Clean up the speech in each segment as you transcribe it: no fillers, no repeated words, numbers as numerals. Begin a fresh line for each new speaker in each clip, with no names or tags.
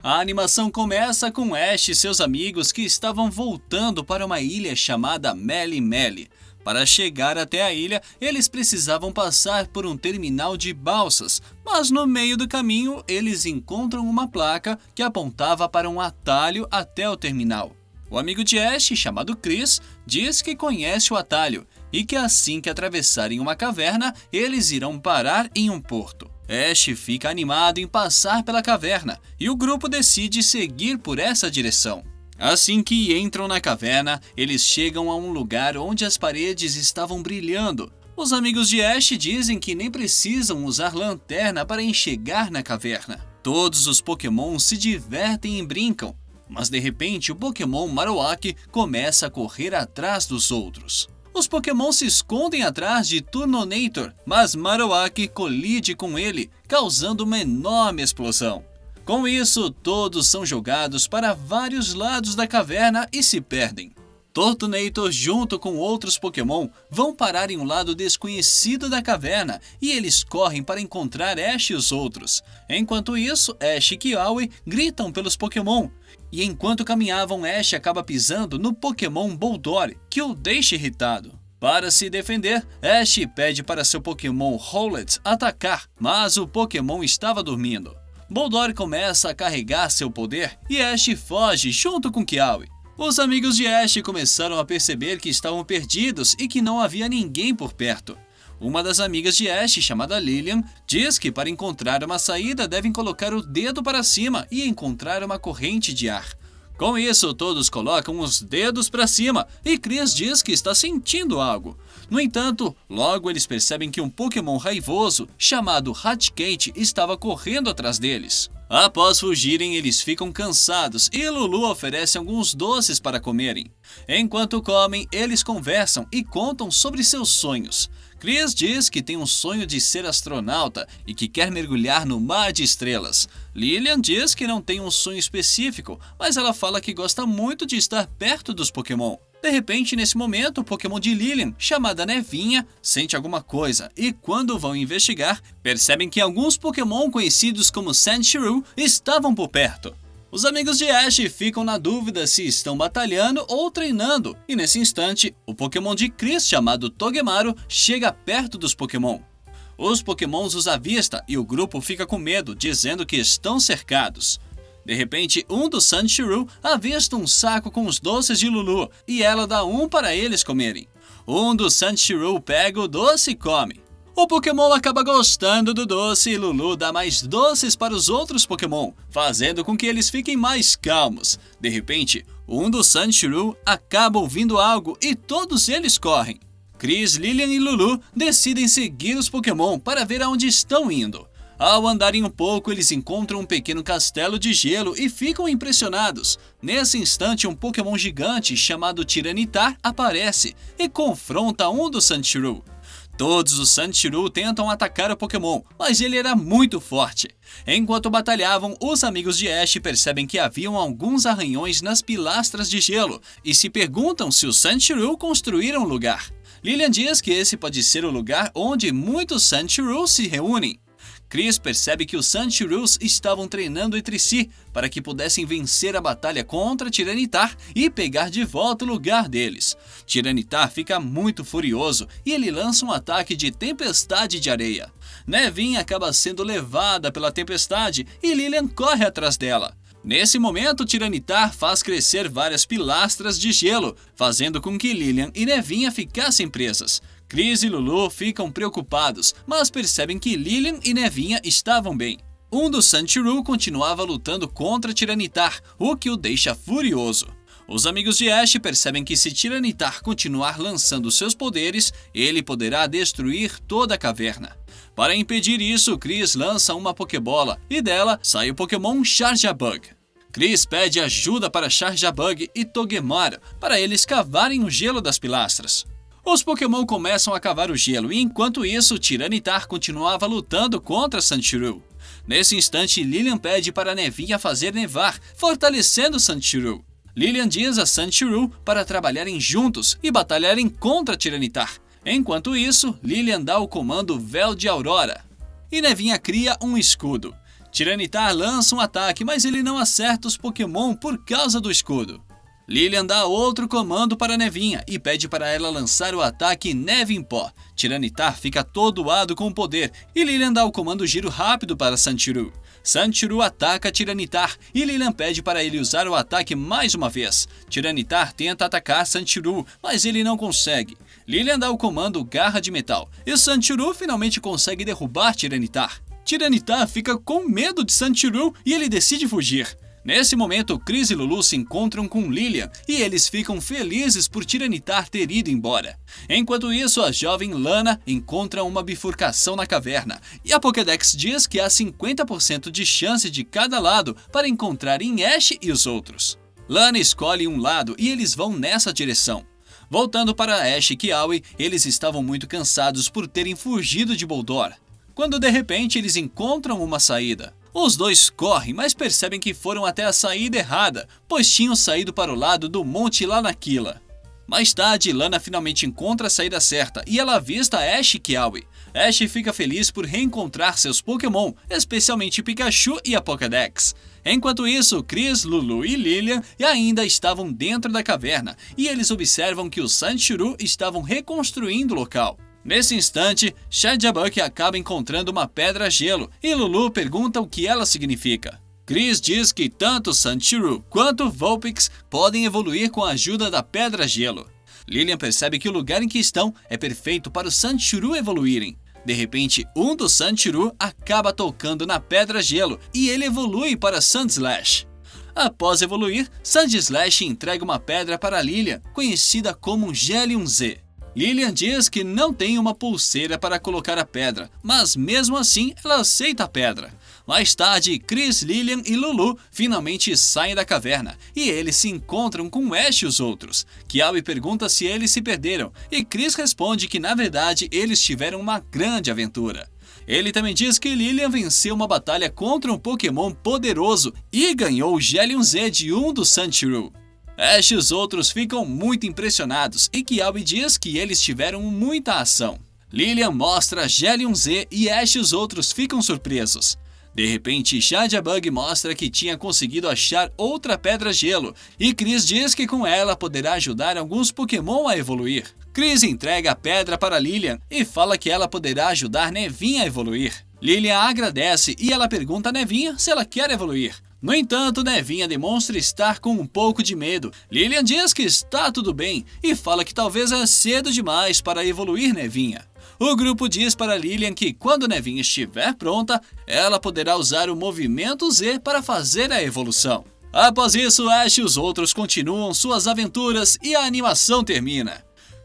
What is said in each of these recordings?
A animação começa com Ash e seus amigos que estavam voltando para uma ilha chamada Meli Meli. Para chegar até a ilha, eles precisavam passar por um terminal de balsas, mas no meio do caminho eles encontram uma placa que apontava para um atalho até o terminal. O amigo de Ash, chamado Chris, diz que conhece o atalho e que assim que atravessarem uma caverna, eles irão parar em um porto. Ash fica animado em passar pela caverna e o grupo decide seguir por essa direção. Assim que entram na caverna, eles chegam a um lugar onde as paredes estavam brilhando. Os amigos de Ash dizem que nem precisam usar lanterna para enxergar na caverna. Todos os Pokémon se divertem e brincam, mas de repente o Pokémon Marowak começa a correr atrás dos outros. Os Pokémon se escondem atrás de Turtonator, mas Marowak colide com ele, causando uma enorme explosão. Com isso, todos são jogados para vários lados da caverna e se perdem. Turtonator, junto com outros Pokémon, vão parar em um lado desconhecido da caverna e eles correm para encontrar Ash e os outros. Enquanto isso, Ash e Kiawe gritam pelos Pokémon. E enquanto caminhavam, Ash acaba pisando no Pokémon Boldore, que o deixa irritado. Para se defender, Ash pede para seu Pokémon Rowlet atacar, mas o Pokémon estava dormindo. Boldore começa a carregar seu poder e Ash foge junto com Kiawe. Os amigos de Ash começaram a perceber que estavam perdidos e que não havia ninguém por perto. Uma das amigas de Ash, chamada Lillian, diz que para encontrar uma saída devem colocar o dedo para cima e encontrar uma corrente de ar. Com isso, todos colocam os dedos para cima e Chris diz que está sentindo algo. No entanto, logo eles percebem que um Pokémon raivoso, chamado Raticate, estava correndo atrás deles. Após fugirem, eles ficam cansados e Lulu oferece alguns doces para comerem. Enquanto comem, eles conversam e contam sobre seus sonhos. Chris diz que tem um sonho de ser astronauta e que quer mergulhar no mar de estrelas. Lillian diz que não tem um sonho específico, mas ela fala que gosta muito de estar perto dos Pokémon. De repente, nesse momento, o Pokémon de Lillian, chamada Nevinha, sente alguma coisa e quando vão investigar, percebem que alguns Pokémon conhecidos como Sandshrew estavam por perto. Os amigos de Ash ficam na dúvida se estão batalhando ou treinando, e nesse instante, o Pokémon de Chris, chamado Togemaru, chega perto dos Pokémon. Os Pokémons os avistam e o grupo fica com medo, dizendo que estão cercados. De repente, um dos Sandshrew avista um saco com os doces de Lulu e ela dá um para eles comerem. Um dos Sandshrew pega o doce e come. O Pokémon acaba gostando do doce e Lulu dá mais doces para os outros Pokémon, fazendo com que eles fiquem mais calmos. De repente, um dos Sandshrew acaba ouvindo algo e todos eles correm. Chris, Lillian e Lulu decidem seguir os Pokémon para ver aonde estão indo. Ao andarem um pouco, eles encontram um pequeno castelo de gelo e ficam impressionados. Nesse instante, um Pokémon gigante chamado Tyranitar aparece e confronta um dos Sandshrew. Todos os Sandshrew tentam atacar o Pokémon, mas ele era muito forte. Enquanto batalhavam, os amigos de Ash percebem que haviam alguns arranhões nas pilastras de gelo e se perguntam se os Sandshrew construíram um lugar. Lillian diz que esse pode ser o lugar onde muitos Sandshrew se reúnem. Chris percebe que os Sandshrews estavam treinando entre si para que pudessem vencer a batalha contra Tyranitar e pegar de volta o lugar deles. Tyranitar fica muito furioso e ele lança um ataque de tempestade de areia. Nevinha acaba sendo levada pela tempestade e Lillian corre atrás dela. Nesse momento, Tyranitar faz crescer várias pilastras de gelo, fazendo com que Lillian e Nevinha ficassem presas. Chris e Lulu ficam preocupados, mas percebem que Lillian e Nevinha estavam bem. Um dos Sandshrew continuava lutando contra Tyranitar, o que o deixa furioso. Os amigos de Ash percebem que se Tyranitar continuar lançando seus poderes, ele poderá destruir toda a caverna. Para impedir isso, Chris lança uma Pokébola e dela sai o Pokémon Charjabug. Chris pede ajuda para Charjabug e Togemaru para eles cavarem o gelo das pilastras. Os Pokémon começam a cavar o gelo e enquanto isso, Tyranitar continuava lutando contra Sandshrew. Nesse instante, Lillian pede para Nevinha fazer nevar, fortalecendo Sandshrew. Lillian diz a Sandshrew para trabalharem juntos e batalharem contra Tyranitar. Enquanto isso, Lillian dá o comando Véu de Aurora e Nevinha cria um escudo. Tiranitar lança um ataque, mas ele não acerta os Pokémon por causa do escudo. Lilian dá outro comando para Nevinha e pede para ela lançar o ataque Neve em Pó. Tiranitar fica atordoado com o poder e Lilian dá o comando Giro Rápido para Sandshrew. Sandshrew ataca Tiranitar e Lilian pede para ele usar o ataque mais uma vez. Tiranitar tenta atacar Sandshrew, mas ele não consegue. Lilian dá o comando Garra de Metal e Sandshrew finalmente consegue derrubar Tiranitar. Tiranitar fica com medo de Sandshrew e ele decide fugir. Nesse momento, Chris e Lulu se encontram com Lilian e eles ficam felizes por Tiranitar ter ido embora. Enquanto isso, a jovem Lana encontra uma bifurcação na caverna e a Pokédex diz que há 50% de chance de cada lado para encontrarem Ash e os outros. Lana escolhe um lado e eles vão nessa direção. Voltando para Ash e Kiawe, eles estavam muito cansados por terem fugido de Boldor, quando de repente eles encontram uma saída. Os dois correm, mas percebem que foram até a saída errada, pois tinham saído para o lado do Monte Lanakila. Mais tarde, Lana finalmente encontra a saída certa e ela avista Ash e Kiawe. Ash fica feliz por reencontrar seus Pokémon, especialmente Pikachu e a Pokédex. Enquanto isso, Chris, Lulu e Lilian ainda estavam dentro da caverna e eles observam que os Sandshrew estavam reconstruindo o local. Nesse instante, Shadowbug acaba encontrando uma pedra-gelo e Lulu pergunta o que ela significa. Chris diz que tanto Sandshrew quanto Vulpix podem evoluir com a ajuda da pedra-gelo. Lilian percebe que o lugar em que estão é perfeito para os Sandshrew evoluírem. De repente, um dos Sandshrew acaba tocando na pedra-gelo e ele evolui para Sandslash. Após evoluir, Sandslash entrega uma pedra para Lilian, conhecida como Gélium Z. Lilian diz que não tem uma pulseira para colocar a pedra, mas mesmo assim ela aceita a pedra. Mais tarde, Chris, Lilian e Lulu finalmente saem da caverna e eles se encontram com Ash e os outros. Kiawe pergunta se eles se perderam e Chris responde que na verdade eles tiveram uma grande aventura. Ele também diz que Lilian venceu uma batalha contra um Pokémon poderoso e ganhou o Gélium Z de um dos Sandshrew. Ash e os outros ficam muito impressionados e Kiawe diz que eles tiveram muita ação. Lilian mostra Gélium Z e Ash e os outros ficam surpresos. De repente, Shadowbug mostra que tinha conseguido achar outra pedra-gelo e Chris diz que com ela poderá ajudar alguns Pokémon a evoluir. Chris entrega a pedra para Lilian e fala que ela poderá ajudar Nevinha a evoluir. Lilian agradece e ela pergunta a Nevinha se ela quer evoluir. No entanto, Nevinha demonstra estar com um pouco de medo. Lilian diz que está tudo bem e fala que talvez é cedo demais para evoluir Nevinha. O grupo diz para Lilian que quando Nevinha estiver pronta, ela poderá usar o movimento Z para fazer a evolução. Após isso, Ash e os outros continuam suas aventuras e a animação termina.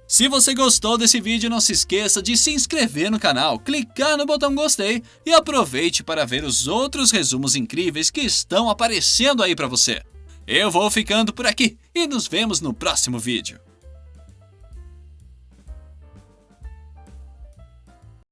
Se você gostou desse vídeo, não se esqueça de se inscrever no canal, clicar no botão gostei e aproveite para ver os outros resumos incríveis que estão aparecendo aí para você. Eu vou ficando por aqui e nos vemos no próximo vídeo.